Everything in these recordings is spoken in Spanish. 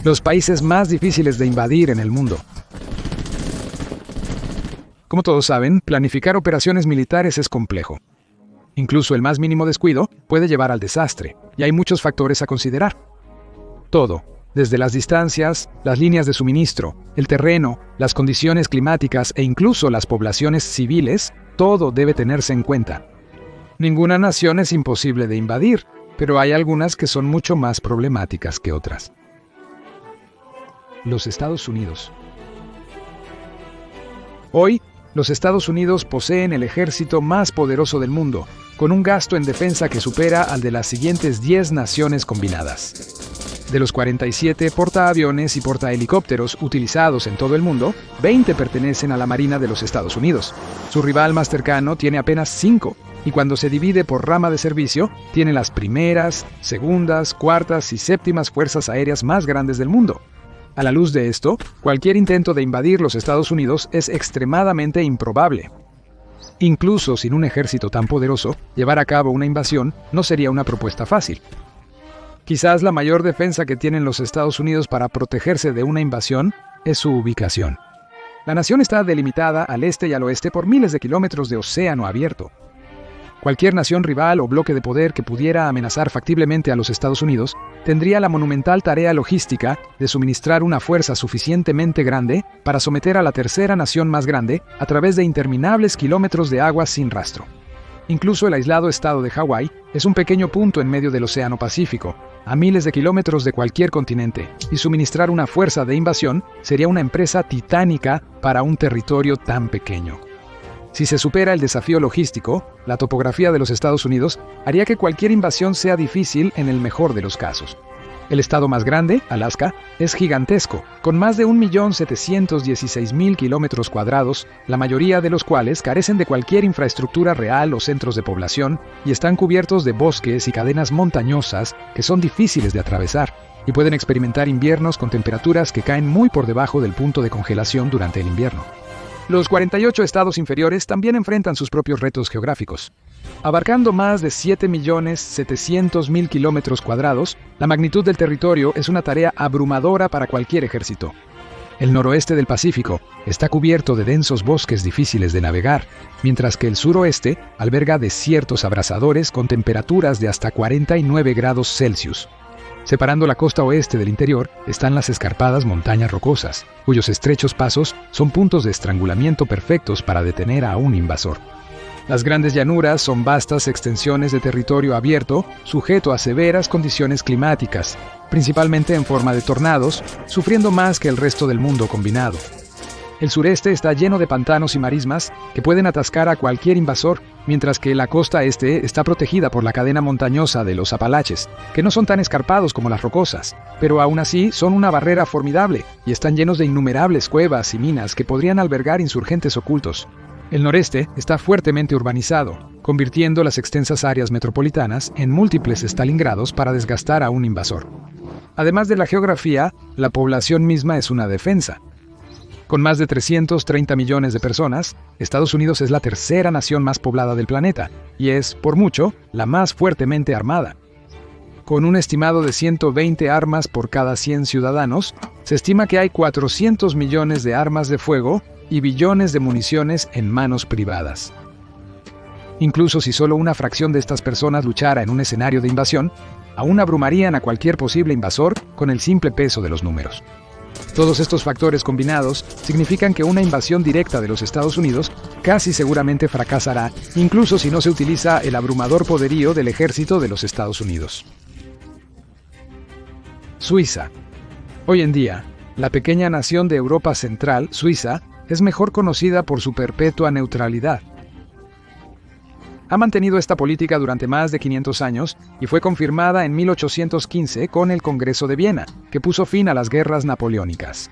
Los países más difíciles de invadir en el mundo. Como todos saben, planificar operaciones militares es complejo. Incluso el más mínimo descuido puede llevar al desastre, y hay muchos factores a considerar. Todo, desde las distancias, las líneas de suministro, el terreno, las condiciones climáticas e incluso las poblaciones civiles, todo debe tenerse en cuenta. Ninguna nación es imposible de invadir, pero hay algunas que son mucho más problemáticas que otras. Los Estados Unidos. Hoy, los Estados Unidos poseen el ejército más poderoso del mundo, con un gasto en defensa que supera al de las siguientes 10 naciones combinadas. De los 47 portaaviones y portahelicópteros utilizados en todo el mundo, 20 pertenecen a la Marina de los Estados Unidos. Su rival más cercano tiene apenas 5, y cuando se divide por rama de servicio, tiene las primeras, segundas, cuartas y séptimas fuerzas aéreas más grandes del mundo. A la luz de esto, cualquier intento de invadir los Estados Unidos es extremadamente improbable. Incluso sin un ejército tan poderoso, llevar a cabo una invasión no sería una propuesta fácil. Quizás la mayor defensa que tienen los Estados Unidos para protegerse de una invasión es su ubicación. La nación está delimitada al este y al oeste por miles de kilómetros de océano abierto. Cualquier nación rival o bloque de poder que pudiera amenazar factiblemente a los Estados Unidos tendría la monumental tarea logística de suministrar una fuerza suficientemente grande para someter a la tercera nación más grande a través de interminables kilómetros de aguas sin rastro. Incluso el aislado estado de Hawái es un pequeño punto en medio del Océano Pacífico, a miles de kilómetros de cualquier continente, y suministrar una fuerza de invasión sería una empresa titánica para un territorio tan pequeño. Si se supera el desafío logístico, la topografía de los Estados Unidos haría que cualquier invasión sea difícil en el mejor de los casos. El estado más grande, Alaska, es gigantesco, con más de 1.716.000 kilómetros cuadrados, la mayoría de los cuales carecen de cualquier infraestructura real o centros de población y están cubiertos de bosques y cadenas montañosas que son difíciles de atravesar y pueden experimentar inviernos con temperaturas que caen muy por debajo del punto de congelación durante el invierno. Los 48 estados inferiores también enfrentan sus propios retos geográficos. Abarcando más de 7.700.000 kilómetros cuadrados, la magnitud del territorio es una tarea abrumadora para cualquier ejército. El noroeste del Pacífico está cubierto de densos bosques difíciles de navegar, mientras que el suroeste alberga desiertos abrasadores con temperaturas de hasta 49 grados Celsius. Separando la costa oeste del interior están las escarpadas montañas rocosas, cuyos estrechos pasos son puntos de estrangulamiento perfectos para detener a un invasor. Las grandes llanuras son vastas extensiones de territorio abierto, sujeto a severas condiciones climáticas, principalmente en forma de tornados, sufriendo más que el resto del mundo combinado. El sureste está lleno de pantanos y marismas que pueden atascar a cualquier invasor, mientras que la costa este está protegida por la cadena montañosa de los Apalaches, que no son tan escarpados como las rocosas, pero aún así son una barrera formidable y están llenos de innumerables cuevas y minas que podrían albergar insurgentes ocultos. El noreste está fuertemente urbanizado, convirtiendo las extensas áreas metropolitanas en múltiples Stalingrados para desgastar a un invasor. Además de la geografía, la población misma es una defensa. Con más de 330 millones de personas, Estados Unidos es la tercera nación más poblada del planeta y es, por mucho, la más fuertemente armada. Con un estimado de 120 armas por cada 100 ciudadanos, se estima que hay 400 millones de armas de fuego y billones de municiones en manos privadas. Incluso si solo una fracción de estas personas luchara en un escenario de invasión, aún abrumarían a cualquier posible invasor con el simple peso de los números. Todos estos factores combinados significan que una invasión directa de los Estados Unidos casi seguramente fracasará, incluso si no se utiliza el abrumador poderío del ejército de los Estados Unidos. Suiza. Hoy en día, la pequeña nación de Europa Central, Suiza, es mejor conocida por su perpetua neutralidad. Ha mantenido esta política durante más de 500 años y fue confirmada en 1815 con el Congreso de Viena, que puso fin a las guerras napoleónicas.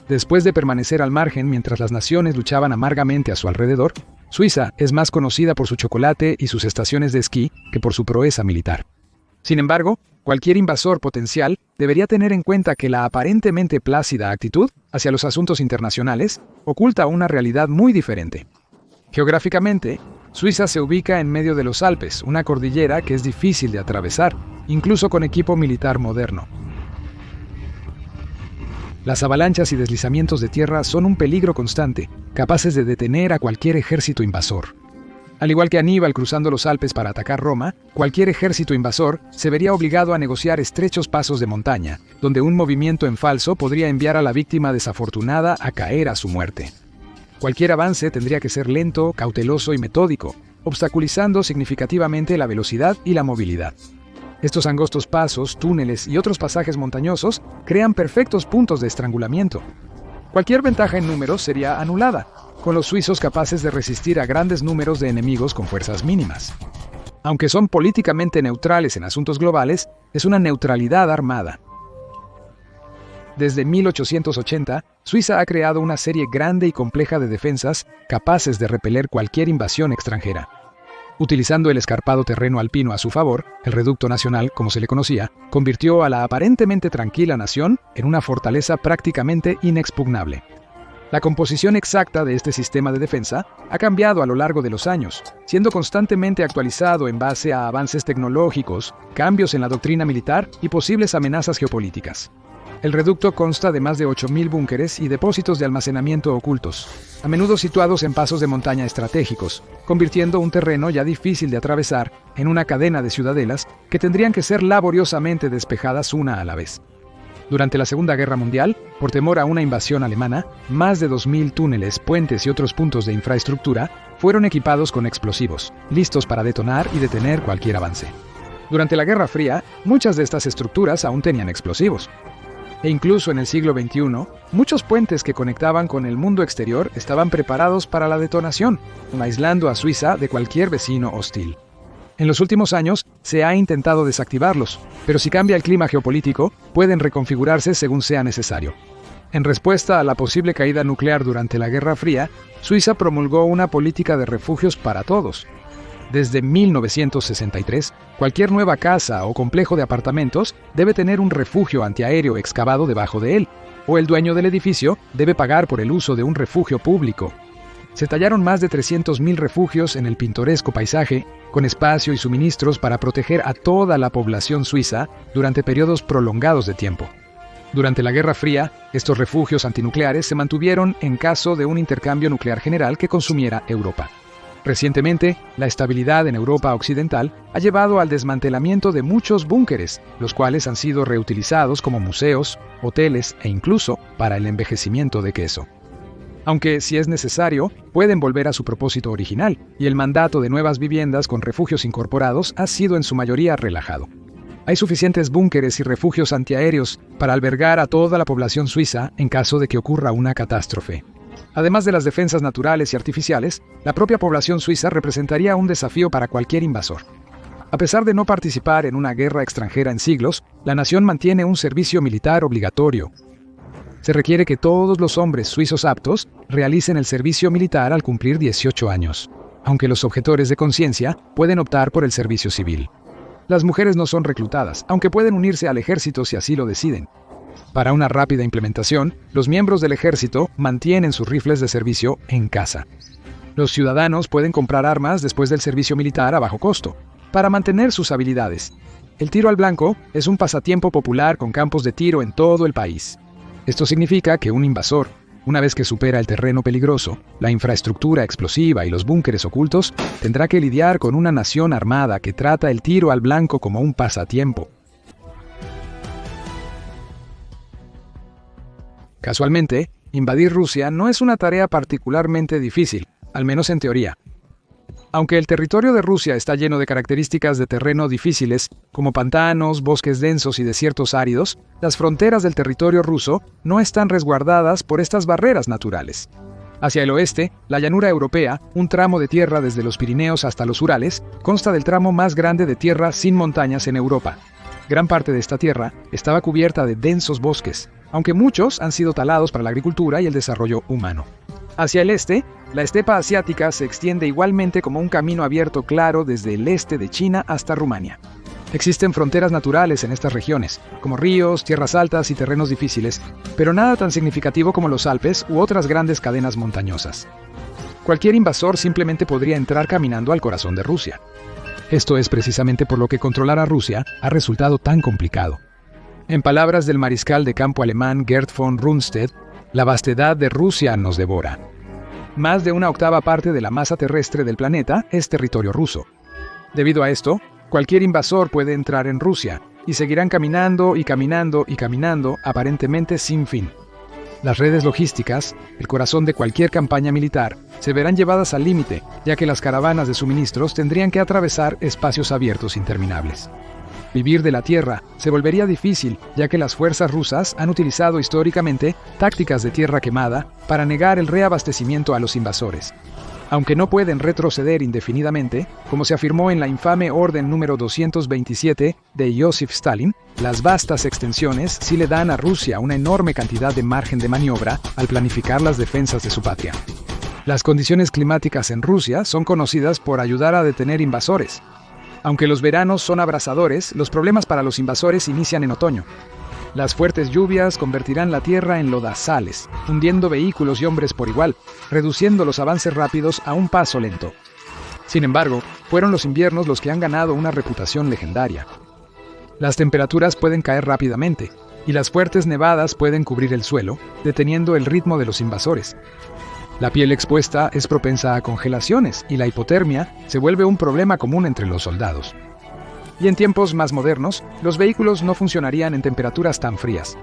Después de permanecer al margen mientras las naciones luchaban amargamente a su alrededor, Suiza es más conocida por su chocolate y sus estaciones de esquí que por su proeza militar. Sin embargo, cualquier invasor potencial debería tener en cuenta que la aparentemente plácida actitud hacia los asuntos internacionales oculta una realidad muy diferente. Geográficamente, Suiza se ubica en medio de los Alpes, una cordillera que es difícil de atravesar, incluso con equipo militar moderno. Las avalanchas y deslizamientos de tierra son un peligro constante, capaces de detener a cualquier ejército invasor. Al igual que Aníbal cruzando los Alpes para atacar Roma, cualquier ejército invasor se vería obligado a negociar estrechos pasos de montaña, donde un movimiento en falso podría enviar a la víctima desafortunada a caer a su muerte. Cualquier avance tendría que ser lento, cauteloso y metódico, obstaculizando significativamente la velocidad y la movilidad. Estos angostos pasos, túneles y otros pasajes montañosos crean perfectos puntos de estrangulamiento. Cualquier ventaja en números sería anulada, con los suizos capaces de resistir a grandes números de enemigos con fuerzas mínimas. Aunque son políticamente neutrales en asuntos globales, es una neutralidad armada. Desde 1880, Suiza ha creado una serie grande y compleja de defensas capaces de repeler cualquier invasión extranjera. Utilizando el escarpado terreno alpino a su favor, el Reducto Nacional, como se le conocía, convirtió a la aparentemente tranquila nación en una fortaleza prácticamente inexpugnable. La composición exacta de este sistema de defensa ha cambiado a lo largo de los años, siendo constantemente actualizado en base a avances tecnológicos, cambios en la doctrina militar y posibles amenazas geopolíticas. El reducto consta de más de 8.000 búnkeres y depósitos de almacenamiento ocultos, a menudo situados en pasos de montaña estratégicos, convirtiendo un terreno ya difícil de atravesar en una cadena de ciudadelas que tendrían que ser laboriosamente despejadas una a la vez. Durante la Segunda Guerra Mundial, por temor a una invasión alemana, más de 2.000 túneles, puentes y otros puntos de infraestructura fueron equipados con explosivos, listos para detonar y detener cualquier avance. Durante la Guerra Fría, muchas de estas estructuras aún tenían explosivos. E incluso en el siglo XXI, muchos puentes que conectaban con el mundo exterior estaban preparados para la detonación, aislando a Suiza de cualquier vecino hostil. En los últimos años se ha intentado desactivarlos, pero si cambia el clima geopolítico, pueden reconfigurarse según sea necesario. En respuesta a la posible caída nuclear durante la Guerra Fría, Suiza promulgó una política de refugios para todos. Desde 1963, cualquier nueva casa o complejo de apartamentos debe tener un refugio antiaéreo excavado debajo de él, o el dueño del edificio debe pagar por el uso de un refugio público. Se tallaron más de 300.000 refugios en el pintoresco paisaje, con espacio y suministros para proteger a toda la población suiza durante periodos prolongados de tiempo. Durante la Guerra Fría, estos refugios antinucleares se mantuvieron en caso de un intercambio nuclear general que consumiera Europa. Recientemente, la estabilidad en Europa Occidental ha llevado al desmantelamiento de muchos búnkeres, los cuales han sido reutilizados como museos, hoteles e incluso para el envejecimiento de queso. Aunque, si es necesario, pueden volver a su propósito original, y el mandato de nuevas viviendas con refugios incorporados ha sido en su mayoría relajado. Hay suficientes búnkeres y refugios antiaéreos para albergar a toda la población suiza en caso de que ocurra una catástrofe. Además de las defensas naturales y artificiales, la propia población suiza representaría un desafío para cualquier invasor. A pesar de no participar en una guerra extranjera en siglos, la nación mantiene un servicio militar obligatorio. Se requiere que todos los hombres suizos aptos realicen el servicio militar al cumplir 18 años, aunque los objetores de conciencia pueden optar por el servicio civil. Las mujeres no son reclutadas, aunque pueden unirse al ejército si así lo deciden. Para una rápida implementación, los miembros del ejército mantienen sus rifles de servicio en casa. Los ciudadanos pueden comprar armas después del servicio militar a bajo costo, para mantener sus habilidades. El tiro al blanco es un pasatiempo popular con campos de tiro en todo el país. Esto significa que un invasor, una vez que supera el terreno peligroso, la infraestructura explosiva y los búnkeres ocultos, tendrá que lidiar con una nación armada que trata el tiro al blanco como un pasatiempo. Casualmente, invadir Rusia no es una tarea particularmente difícil, al menos en teoría. Aunque el territorio de Rusia está lleno de características de terreno difíciles, como pantanos, bosques densos y desiertos áridos, las fronteras del territorio ruso no están resguardadas por estas barreras naturales. Hacia el oeste, la llanura europea, un tramo de tierra desde los Pirineos hasta los Urales, consta del tramo más grande de tierra sin montañas en Europa. Gran parte de esta tierra estaba cubierta de densos bosques, aunque muchos han sido talados para la agricultura y el desarrollo humano. Hacia el este, la estepa asiática se extiende igualmente como un camino abierto claro desde el este de China hasta Rumania. Existen fronteras naturales en estas regiones, como ríos, tierras altas y terrenos difíciles, pero nada tan significativo como los Alpes u otras grandes cadenas montañosas. Cualquier invasor simplemente podría entrar caminando al corazón de Rusia. Esto es precisamente por lo que controlar a Rusia ha resultado tan complicado. En palabras del mariscal de campo alemán Gerd von Rundstedt, la vastedad de Rusia nos devora. Más de una octava parte de la masa terrestre del planeta es territorio ruso. Debido a esto, cualquier invasor puede entrar en Rusia, y seguirán caminando y caminando y caminando, aparentemente sin fin. Las redes logísticas, el corazón de cualquier campaña militar, se verán llevadas al límite, ya que las caravanas de suministros tendrían que atravesar espacios abiertos interminables. Vivir de la tierra se volvería difícil, ya que las fuerzas rusas han utilizado históricamente tácticas de tierra quemada para negar el reabastecimiento a los invasores. Aunque no pueden retroceder indefinidamente, como se afirmó en la infame Orden número 227 de Joseph Stalin, las vastas extensiones sí le dan a Rusia una enorme cantidad de margen de maniobra al planificar las defensas de su patria. Las condiciones climáticas en Rusia son conocidas por ayudar a detener invasores. Aunque los veranos son abrasadores, los problemas para los invasores inician en otoño. Las fuertes lluvias convertirán la tierra en lodazales, hundiendo vehículos y hombres por igual, reduciendo los avances rápidos a un paso lento. Sin embargo, fueron los inviernos los que han ganado una reputación legendaria. Las temperaturas pueden caer rápidamente, y las fuertes nevadas pueden cubrir el suelo, deteniendo el ritmo de los invasores. La piel expuesta es propensa a congelaciones, y la hipotermia se vuelve un problema común entre los soldados. Y en tiempos más modernos, los vehículos no funcionarían en temperaturas tan frías.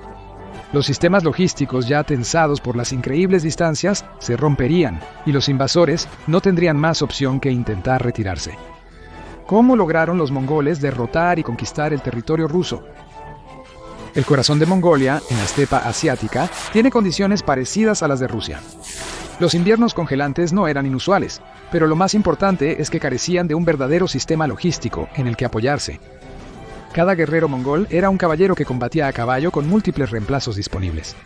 Los sistemas logísticos ya tensados por las increíbles distancias se romperían y los invasores no tendrían más opción que intentar retirarse. ¿Cómo lograron los mongoles derrotar y conquistar el territorio ruso? El corazón de Mongolia, en la estepa asiática, tiene condiciones parecidas a las de Rusia. Los inviernos congelantes no eran inusuales, pero lo más importante es que carecían de un verdadero sistema logístico en el que apoyarse. Cada guerrero mongol era un caballero que combatía a caballo con múltiples reemplazos disponibles.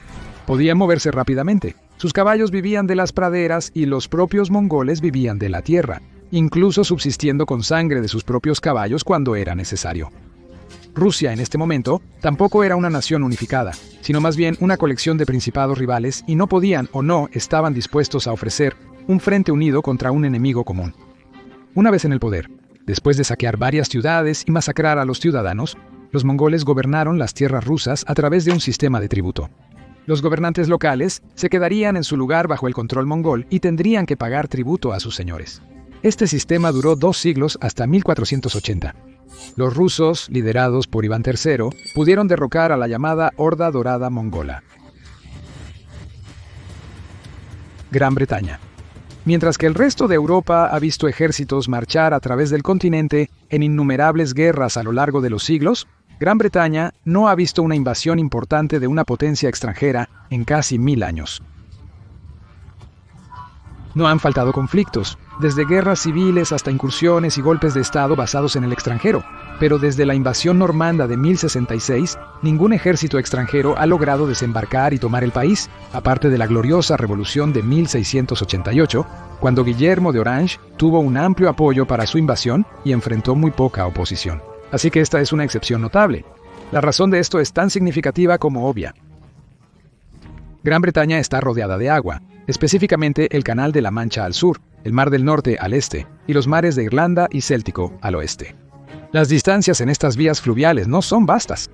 Podían moverse rápidamente, sus caballos vivían de las praderas y los propios mongoles vivían de la tierra, incluso subsistiendo con sangre de sus propios caballos cuando era necesario. Rusia en este momento tampoco era una nación unificada, sino más bien una colección de principados rivales y no podían o no estaban dispuestos a ofrecer un frente unido contra un enemigo común. Una vez en el poder, después de saquear varias ciudades y masacrar a los ciudadanos, los mongoles gobernaron las tierras rusas a través de un sistema de tributo. Los gobernantes locales se quedarían en su lugar bajo el control mongol y tendrían que pagar tributo a sus señores. Este sistema duró 2 siglos hasta 1480. Los rusos, liderados por Iván III, pudieron derrocar a la llamada Horda Dorada Mongola. Gran Bretaña. Mientras que el resto de Europa ha visto ejércitos marchar a través del continente en innumerables guerras a lo largo de los siglos, Gran Bretaña no ha visto una invasión importante de una potencia extranjera en casi 1000 años. No han faltado conflictos, desde guerras civiles hasta incursiones y golpes de Estado basados en el extranjero, pero desde la invasión normanda de 1066, ningún ejército extranjero ha logrado desembarcar y tomar el país, aparte de la gloriosa revolución de 1688, cuando Guillermo de Orange tuvo un amplio apoyo para su invasión y enfrentó muy poca oposición. Así que esta es una excepción notable. La razón de esto es tan significativa como obvia. Gran Bretaña está rodeada de agua, específicamente el Canal de la Mancha al sur, el Mar del Norte al este y los mares de Irlanda y Céltico al oeste. Las distancias en estas vías fluviales no son vastas.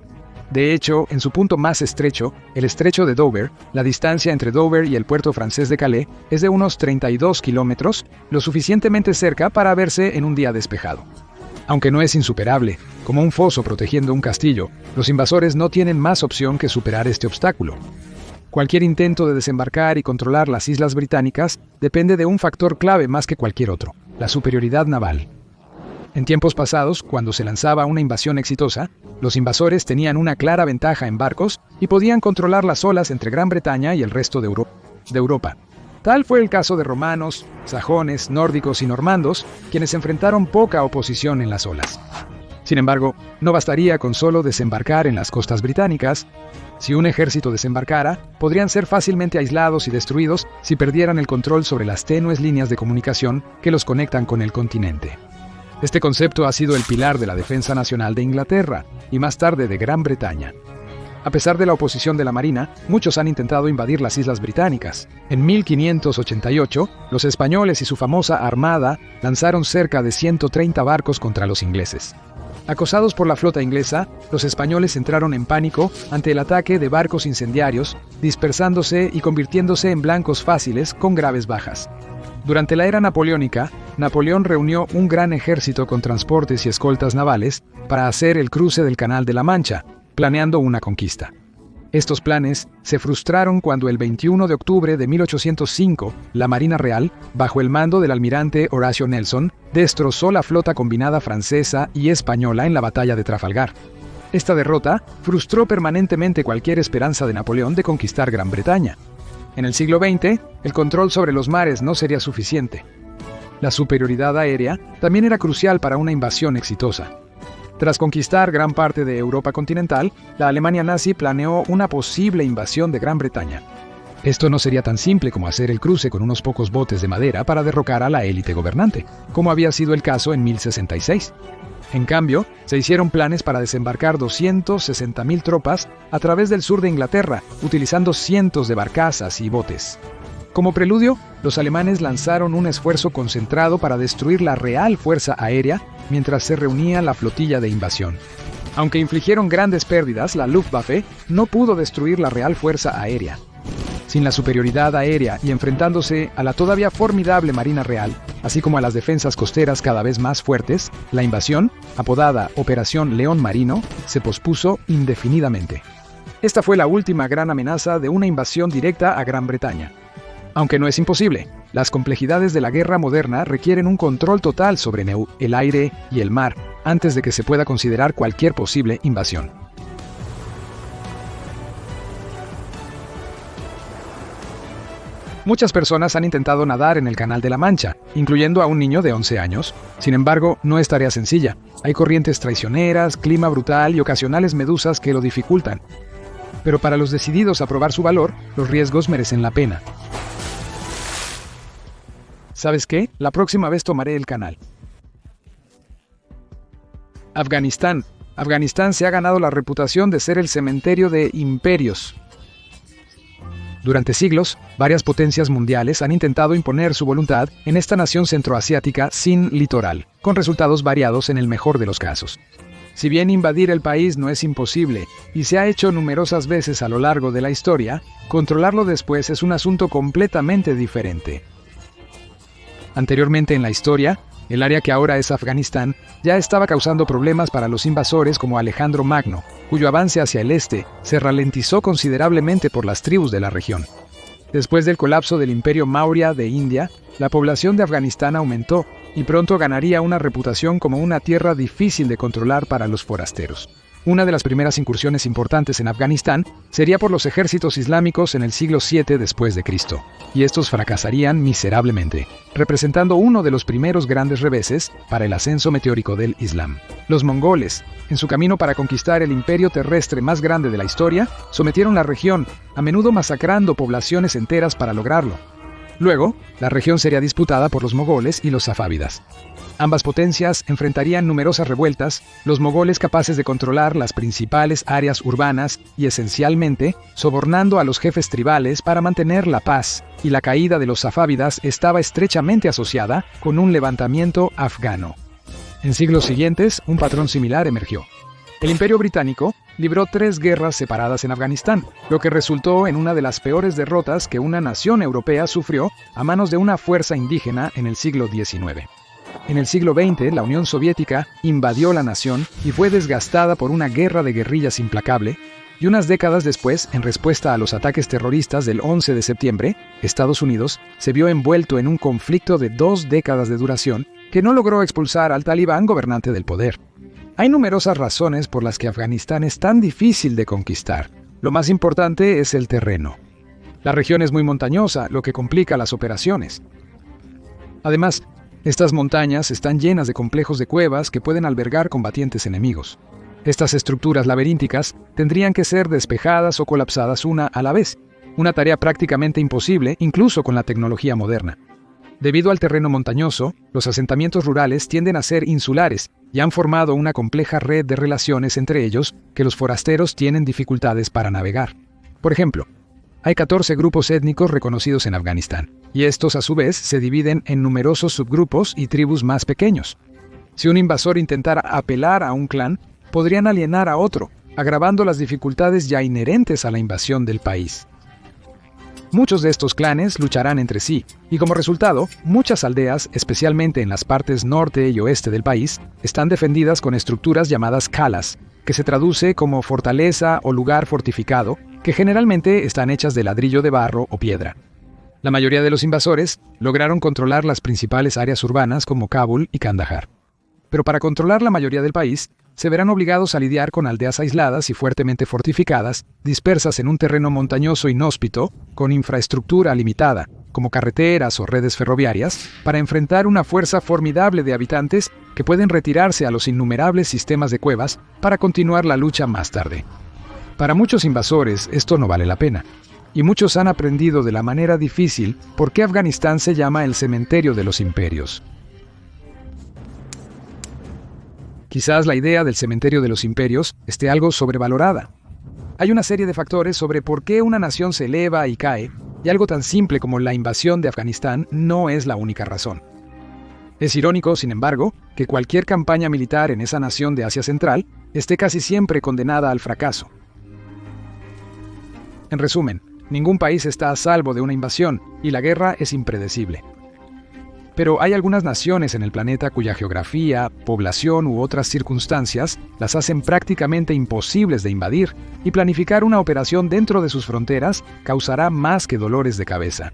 De hecho, en su punto más estrecho, el estrecho de Dover, la distancia entre Dover y el puerto francés de Calais es de unos 32 kilómetros, lo suficientemente cerca para verse en un día despejado. Aunque no es insuperable, como un foso protegiendo un castillo, los invasores no tienen más opción que superar este obstáculo. Cualquier intento de desembarcar y controlar las islas británicas depende de un factor clave más que cualquier otro: la superioridad naval. En tiempos pasados, cuando se lanzaba una invasión exitosa, los invasores tenían una clara ventaja en barcos y podían controlar las olas entre Gran Bretaña y el resto de Europa. Tal fue el caso de romanos, sajones, nórdicos y normandos, quienes enfrentaron poca oposición en las olas. Sin embargo, no bastaría con solo desembarcar en las costas británicas. Si un ejército desembarcara, podrían ser fácilmente aislados y destruidos si perdieran el control sobre las tenues líneas de comunicación que los conectan con el continente. Este concepto ha sido el pilar de la defensa nacional de Inglaterra y más tarde de Gran Bretaña. A pesar de la oposición de la Marina, muchos han intentado invadir las islas británicas. En 1588, los españoles y su famosa armada lanzaron cerca de 130 barcos contra los ingleses. Acosados por la flota inglesa, los españoles entraron en pánico ante el ataque de barcos incendiarios, dispersándose y convirtiéndose en blancos fáciles con graves bajas. Durante la era napoleónica, Napoleón reunió un gran ejército con transportes y escoltas navales para hacer el cruce del Canal de la Mancha, planeando una conquista. Estos planes se frustraron cuando el 21 de octubre de 1805, la Marina Real, bajo el mando del almirante Horatio Nelson, destrozó la flota combinada francesa y española en la batalla de Trafalgar. Esta derrota frustró permanentemente cualquier esperanza de Napoleón de conquistar Gran Bretaña. En el siglo XX, el control sobre los mares no sería suficiente. La superioridad aérea también era crucial para una invasión exitosa. Tras conquistar gran parte de Europa continental, la Alemania nazi planeó una posible invasión de Gran Bretaña. Esto no sería tan simple como hacer el cruce con unos pocos botes de madera para derrocar a la élite gobernante, como había sido el caso en 1066. En cambio, se hicieron planes para desembarcar 260.000 tropas a través del sur de Inglaterra, utilizando cientos de barcazas y botes. Como preludio, los alemanes lanzaron un esfuerzo concentrado para destruir la Real Fuerza Aérea mientras se reunía la flotilla de invasión. Aunque infligieron grandes pérdidas, la Luftwaffe no pudo destruir la Real Fuerza Aérea. Sin la superioridad aérea y enfrentándose a la todavía formidable Marina Real, así como a las defensas costeras cada vez más fuertes, la invasión, apodada Operación León Marino, se pospuso indefinidamente. Esta fue la última gran amenaza de una invasión directa a Gran Bretaña. Aunque no es imposible, las complejidades de la guerra moderna requieren un control total sobre el aire y el mar antes de que se pueda considerar cualquier posible invasión. Muchas personas han intentado nadar en el Canal de la Mancha, incluyendo a un niño de 11 años. Sin embargo, no es tarea sencilla. Hay corrientes traicioneras, clima brutal y ocasionales medusas que lo dificultan. Pero para los decididos a probar su valor, los riesgos merecen la pena. ¿Sabes qué? La próxima vez tomaré el canal. Afganistán. Afganistán se ha ganado la reputación de ser el cementerio de imperios. Durante siglos, varias potencias mundiales han intentado imponer su voluntad en esta nación centroasiática sin litoral, con resultados variados en el mejor de los casos. Si bien invadir el país no es imposible y se ha hecho numerosas veces a lo largo de la historia, controlarlo después es un asunto completamente diferente. Anteriormente en la historia, el área que ahora es Afganistán ya estaba causando problemas para los invasores como Alejandro Magno, cuyo avance hacia el este se ralentizó considerablemente por las tribus de la región. Después del colapso del Imperio Maurya de India, la población de Afganistán aumentó y pronto ganaría una reputación como una tierra difícil de controlar para los forasteros. Una de las primeras incursiones importantes en Afganistán sería por los ejércitos islámicos en el siglo VII después de Cristo, y estos fracasarían miserablemente, representando uno de los primeros grandes reveses para el ascenso meteórico del Islam. Los mongoles, en su camino para conquistar el imperio terrestre más grande de la historia, sometieron la región, a menudo masacrando poblaciones enteras para lograrlo. Luego, la región sería disputada por los mogoles y los safávidas. Ambas potencias enfrentarían numerosas revueltas, los mogoles capaces de controlar las principales áreas urbanas y esencialmente sobornando a los jefes tribales para mantener la paz, y la caída de los safávidas estaba estrechamente asociada con un levantamiento afgano. En siglos siguientes, un patrón similar emergió. El Imperio Británico libró 3 guerras separadas en Afganistán, lo que resultó en una de las peores derrotas que una nación europea sufrió a manos de una fuerza indígena en el siglo XIX. En el siglo XX, la Unión Soviética invadió la nación y fue desgastada por una guerra de guerrillas implacable, y unas décadas después, en respuesta a los ataques terroristas del 11 de septiembre, Estados Unidos se vio envuelto en un conflicto de 2 décadas de duración que no logró expulsar al talibán gobernante del poder. Hay numerosas razones por las que Afganistán es tan difícil de conquistar. Lo más importante es el terreno. La región es muy montañosa, lo que complica las operaciones. Además, estas montañas están llenas de complejos de cuevas que pueden albergar combatientes enemigos. Estas estructuras laberínticas tendrían que ser despejadas o colapsadas una a la vez, una tarea prácticamente imposible incluso con la tecnología moderna. Debido al terreno montañoso, los asentamientos rurales tienden a ser insulares y han formado una compleja red de relaciones entre ellos que los forasteros tienen dificultades para navegar. Por ejemplo, hay 14 grupos étnicos reconocidos en Afganistán, y estos a su vez se dividen en numerosos subgrupos y tribus más pequeños. Si un invasor intentara apelar a un clan, podrían alienar a otro, agravando las dificultades ya inherentes a la invasión del país. Muchos de estos clanes lucharán entre sí, y como resultado, muchas aldeas, especialmente en las partes norte y oeste del país, están defendidas con estructuras llamadas calas, que se traduce como fortaleza o lugar fortificado, que generalmente están hechas de ladrillo de barro o piedra. La mayoría de los invasores lograron controlar las principales áreas urbanas como Kabul y Kandahar. Pero para controlar la mayoría del país, se verán obligados a lidiar con aldeas aisladas y fuertemente fortificadas, dispersas en un terreno montañoso inhóspito, con infraestructura limitada, como carreteras o redes ferroviarias, para enfrentar una fuerza formidable de habitantes que pueden retirarse a los innumerables sistemas de cuevas para continuar la lucha más tarde. Para muchos invasores esto no vale la pena, y muchos han aprendido de la manera difícil por qué Afganistán se llama el cementerio de los imperios. Quizás la idea del cementerio de los imperios esté algo sobrevalorada. Hay una serie de factores sobre por qué una nación se eleva y cae, y algo tan simple como la invasión de Afganistán no es la única razón. Es irónico, sin embargo, que cualquier campaña militar en esa nación de Asia Central esté casi siempre condenada al fracaso. En resumen, ningún país está a salvo de una invasión, y la guerra es impredecible. Pero hay algunas naciones en el planeta cuya geografía, población u otras circunstancias las hacen prácticamente imposibles de invadir, y planificar una operación dentro de sus fronteras causará más que dolores de cabeza.